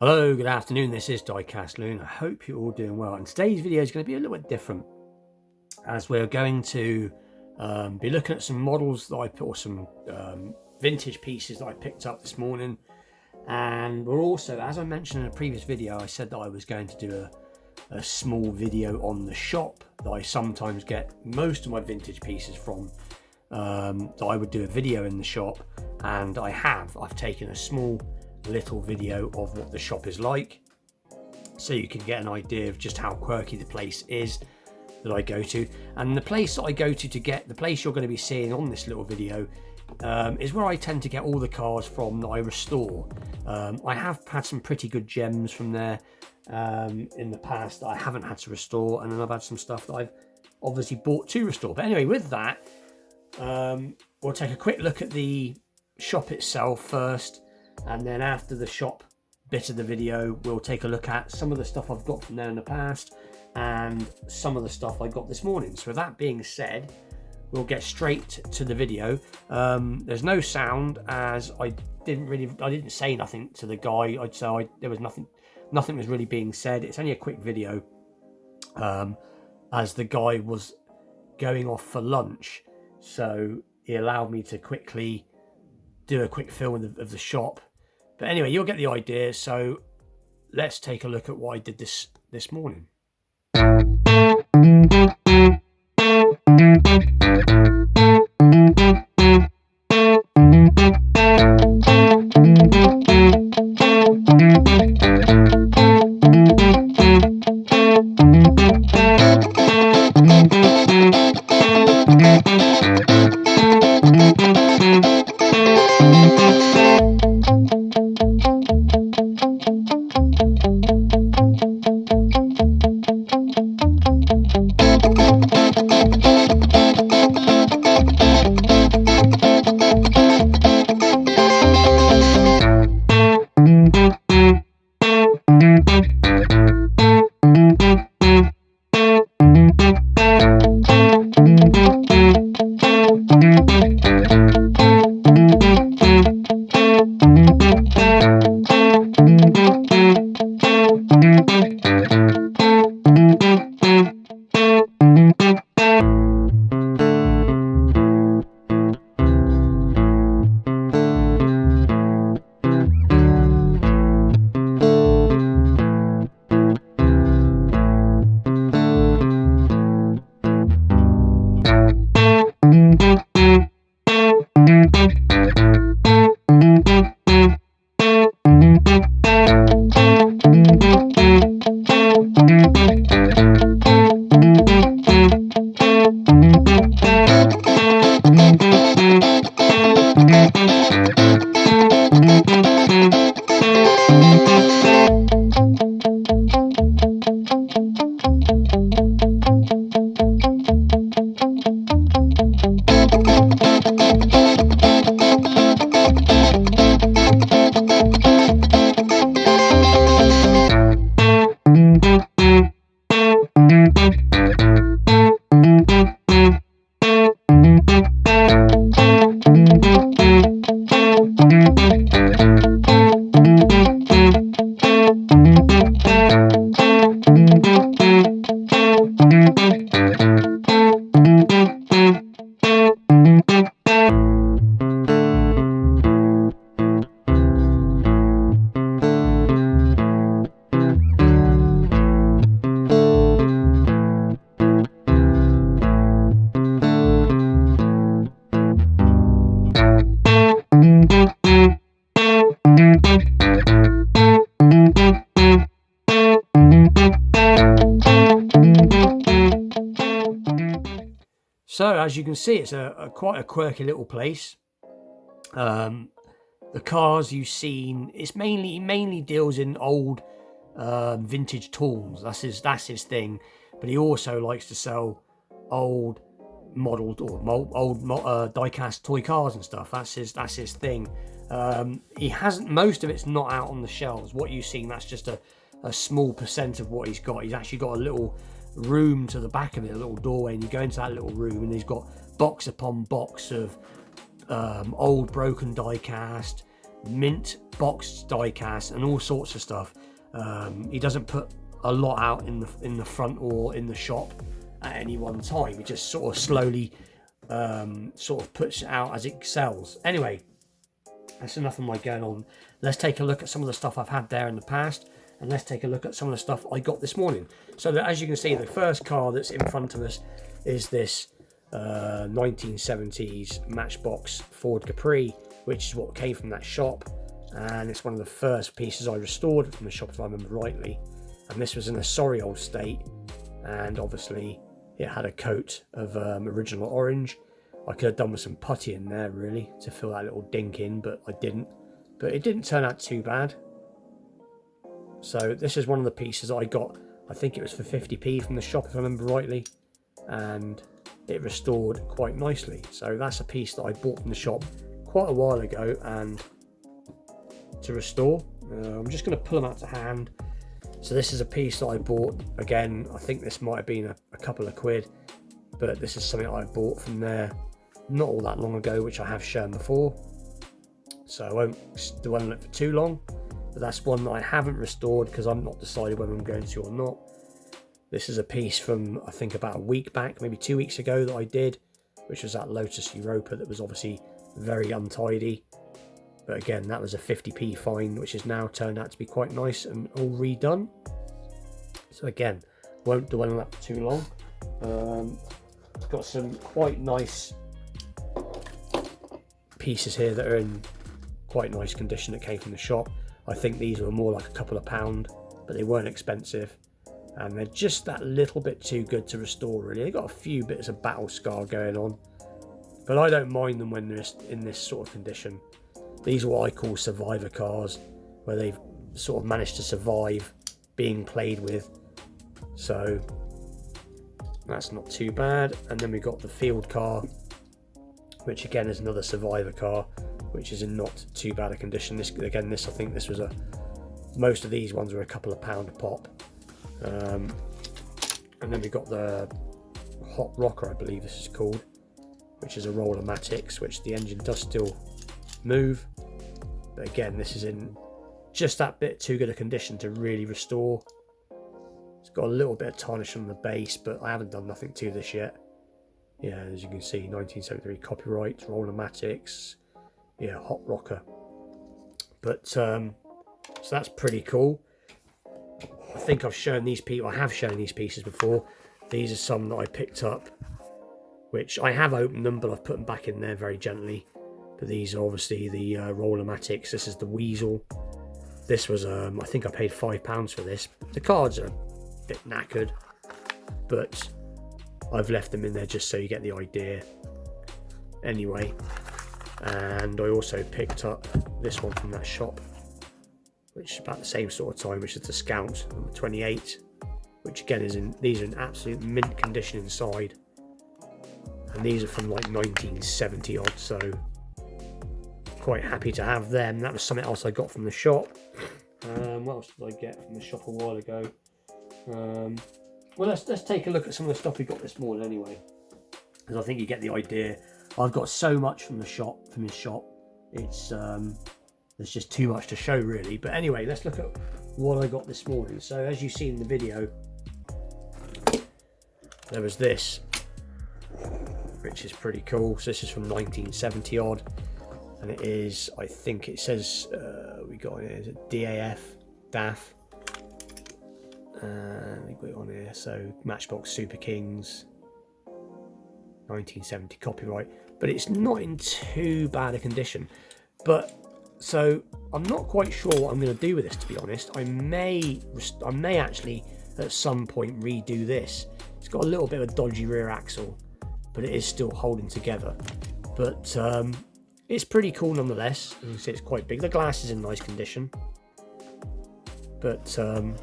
Hello, good afternoon. This is Diecast Loon. I hope you're all doing well. And today's video is going to be a little bit different, as we're going to be looking at some models that I put, or some vintage pieces that I picked up this morning. And we're also, as I mentioned in a previous video, I said that I was going to do a small video on the shop that I sometimes get most of my vintage pieces from. That I would do a video in the shop, and I've taken a small little video of what the shop is like, so you can get an idea of just how quirky the place is that I go to. And the place that I go to get the place you're going to be seeing on this little video is where I tend to get all the cars from that I restore. I have had some pretty good gems from there in the past that I haven't had to restore, and then I've had some stuff that I've obviously bought to restore. But anyway, with that, we'll take a quick look at the shop itself first, and then after the shop bit of the video, we'll take a look at some of the stuff I've got from there in the past and some of the stuff I got this morning. So with that being said, we'll get straight to the video. There's no sound, as I didn't say nothing to the guy. There was nothing was really being said. It's only a quick video, as the guy was going off for lunch, so he allowed me to quickly do a quick film of the shop. But anyway, you'll get the idea. So let's take a look at what I did this morning. So as you can see, it's quite a quirky little place. The cars you've seen, it's mainly deals in old vintage tools. That's his thing. But he also likes to sell old modeled or old die-cast toy cars and stuff. That's his thing. He hasn't. Most of it's not out on the shelves. What you've seen, that's just a small percent of what he's got. He's actually got a little room to the back of it, a little doorway, and you go into that little room, and he's got box upon box of old broken die cast, mint box die cast and all sorts of stuff. He doesn't put a lot out in the front or in the shop at any one time. He just sort of slowly sort of puts it out as it sells. Anyway, that's enough of my going on. Let's take a look at some of the stuff I've had there in the past, and let's take a look at some of the stuff I got this morning. So that, as you can see, the first car that's in front of us is this 1970s Matchbox Ford Capri, which is what came from that shop, and it's one of the first pieces I restored from the shop, if I remember rightly. And this was in a sorry old state, and obviously it had a coat of original orange. I could have done with some putty in there really to fill that little dink in, but I didn't. But it didn't turn out too bad. So this is one of the pieces I got. I think it was for 50p from the shop, if I remember rightly, and it restored quite nicely. So that's a piece that I bought from the shop quite a while ago and to restore. I'm just going to pull them out to hand. So this is a piece that I bought. Again, I think this might have been a couple of quid, but this is something I bought from there not all that long ago, which I have shown before. So I won't dwell on it for too long, but that's one that I haven't restored because I'm not decided whether I'm going to or not. This is a piece from, I think, about a week back, maybe 2 weeks ago, that I did, which was that Lotus Europa that was obviously very untidy. But again, that was a 50p find, which has now turned out to be quite nice and all redone. So again, won't dwell on that for too long. Got some quite nice pieces here that are in quite nice condition that came from the shop. I think these were more like a couple of £, but they weren't expensive, and they're just that little bit too good to restore really. They got a few bits of battle scar going on, but I don't mind them when they're in this sort of condition. These are what I call survivor cars, where they've sort of managed to survive being played with. So that's not too bad. And then we got the field car, which again is another survivor car, which is in not too bad a condition. This I think this was most of these ones were a couple of £1 a pop. And then we got the Hot Rocker, I believe this is called, which is a Roller-Matics, which the engine does still move, but again, this is in just that bit too good a condition to really restore. It's got a little bit of tarnish on the base, but I haven't done nothing to this yet. Yeah, as you can see, 1973 copyright, Roller-Matics, yeah, Hot Rocker. But so that's pretty cool. I think I've shown these people. I have shown these pieces before. These are some that I picked up, which I have opened them, but I've put them back in there very gently. But these are obviously the Roller-Matics. This is the Weasel. This was I think I paid £5 for this. The cards are a bit knackered, but I've left them in there just so you get the idea. Anyway, and I also picked up this one from that shop, which is about the same sort of time, which is the Scout number 28, which again is these are in absolute mint condition inside, and these are from like 1970 odd. So quite happy to have them. That was something else I got from the shop. What else did I get from the shop a while ago? Well, let's take a look at some of the stuff we got this morning anyway, because I think you get the idea. I've got so much from the shop, from his shop. It's there's just too much to show really. But anyway, let's look at what I got this morning. So as you see in the video, there was this, which is pretty cool. So this is from 1970 odd. And it is, I think it says, we got on here, is it DAF? We got it on here, so Matchbox Super Kings, 1970 copyright, but it's not in too bad a condition. But, so, I'm not quite sure what I'm going to do with this, to be honest. I may actually, at some point, redo this. It's got a little bit of a dodgy rear axle, but it is still holding together. But, it's pretty cool nonetheless. You can see it's quite big. The glass is in nice condition. But and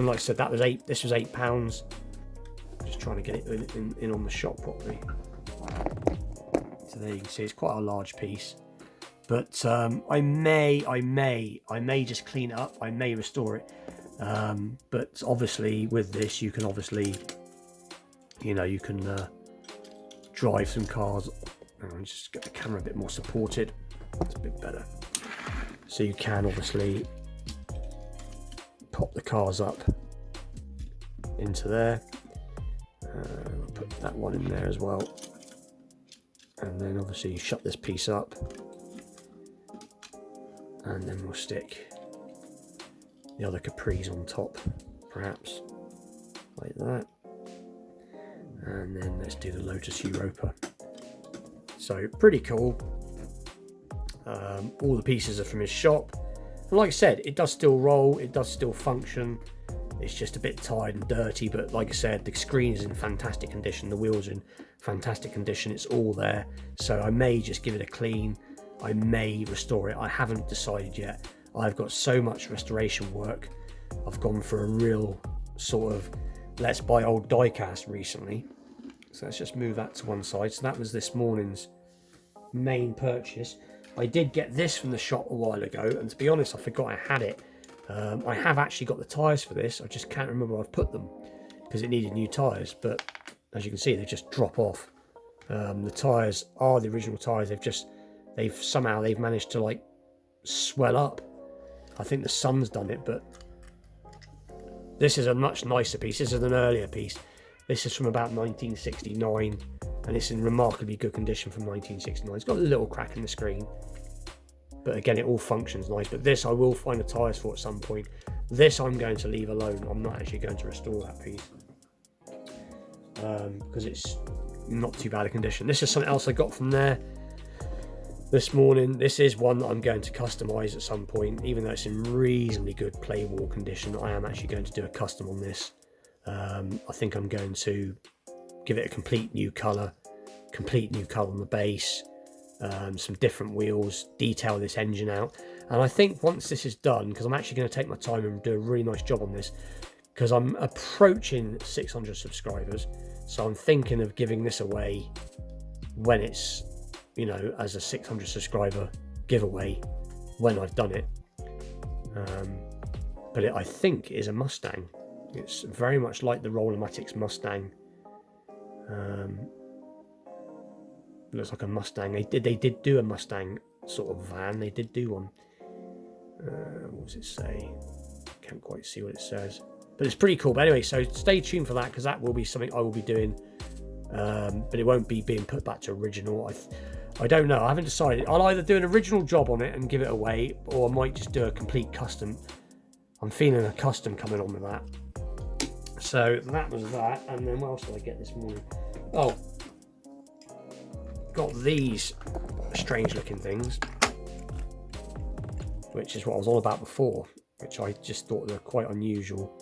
like I said, this was £8. Just trying to get it in on the shop properly. So there you can see it's quite a large piece. But I may just clean it up. I may restore it. But obviously with this, you can obviously, you can drive some cars. And just get the camera a bit more supported. It's a bit better. So you can obviously pop the cars up into there. Put that one in there as well. And then obviously you shut this piece up. And then we'll stick the other Capris on top, perhaps, like that. And then let's do the Lotus Europa. So pretty cool. All the pieces are from his shop. And like I said, it does still roll, it does still function. It's just a bit tired and dirty, but like I said, the screen is in fantastic condition, the wheels are in fantastic condition, it's all there. So I may just give it a clean, I may restore it, I haven't decided yet. I've got so much restoration work. I've gone for a real sort of let's buy old diecast recently. So let's just move that to one side. So that was this morning's main purchase. I did get this from the shop a while ago, and to be honest, I forgot I had it. I have actually got the tyres for this, I just can't remember where I've put them because it needed new tyres, but as you can see, they just drop off. The tyres are the original tyres, they've somehow managed to like swell up. I think the sun's done it, but this is a much nicer piece. This is an earlier piece. This is from about 1969, and it's in remarkably good condition from 1969. It's got a little crack in the screen, but again, it all functions nice. But this I will find the tyres for at some point. This I'm going to leave alone. I'm not actually going to restore that piece because it's not too bad a condition. This is something else I got from there this morning. This is one that I'm going to customize at some point, even though it's in reasonably good play wall condition. I am actually going to do a custom on this. I think I'm going to give it a complete new color on the base, some different wheels, detail this engine out. And I think once this is done, because I'm actually going to take my time and do a really nice job on this, because I'm approaching 600 subscribers, so I'm thinking of giving this away when it's, you know, as a 600 subscriber giveaway when I've done it. But I think it is a Mustang. It's very much like the Rollermatics Mustang. Looks like a Mustang. They did do a Mustang sort of van. They did do one. What does it say? Can't quite see what it says, but it's pretty cool. But anyway, so stay tuned for that, because that will be something I will be doing. But it won't be being put back to original. I don't know. I haven't decided. I'll either do an original job on it and give it away, or I might just do a complete custom. I'm feeling a custom coming on with that. So that was that. And then what else did I get this morning? Oh, got these strange looking things, which is what I was on about before, which I just thought they were quite unusual.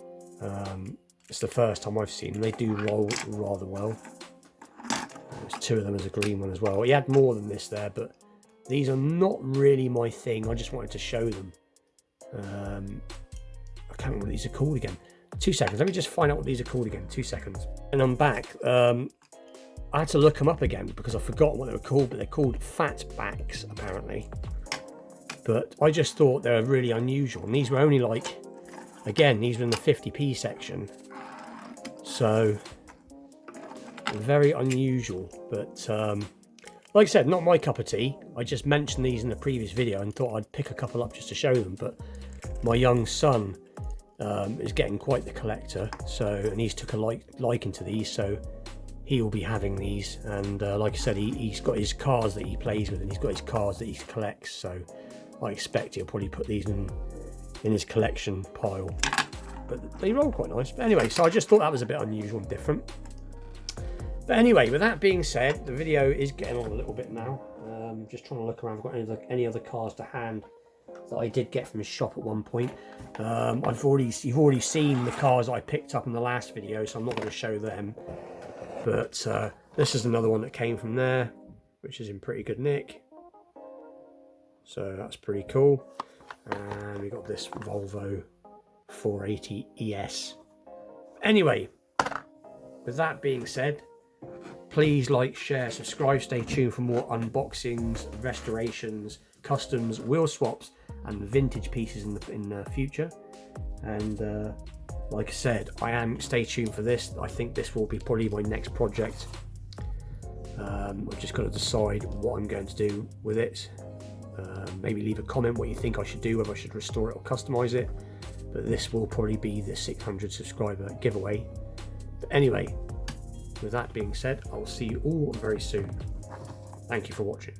It's the first time I've seen them. They do roll rather well. There's two of them as a green one as well. He had more than this there, but these are not really my thing. I just wanted to show them. I can't remember what these are called again. 2 seconds. Let me just find out what these are called again. 2 seconds. And I'm back. I had to look them up again because I forgot what they were called, but they're called fatbacks apparently. But I just thought they were really unusual. And these were only like, again, these were in the 50p section. So very unusual, but like I said, not my cup of tea. I just mentioned these in the previous video and thought I'd pick a couple up just to show them. But my young son is getting quite the collector, and he's took a liking to these, so he will be having these. And like I said, he's got his cars that he plays with, and he's got his cars that he collects, so I expect he'll probably put these in his collection pile. But they roll quite nice. But anyway, so I just thought that was a bit unusual and different. But anyway, with that being said, the video is getting on a little bit now. Just trying to look around. I've got any other cars to hand that I did get from his shop at one point. You've already seen the cars that I picked up in the last video, so I'm not going to show them. But this is another one that came from there, which is in pretty good nick. So that's pretty cool. And we got this Volvo 480 ES. Anyway, with that being said, please like, share, subscribe, stay tuned for more unboxings, restorations, customs, wheel swaps and vintage pieces in the future. And like I said, stay tuned for this. I think this will be probably my next project. I've just got to decide what I'm going to do with it. Maybe leave a comment what you think I should do, whether I should restore it or customize it. But this will probably be the 600 subscriber giveaway. But anyway, with that being said, I'll see you all very soon. Thank you for watching.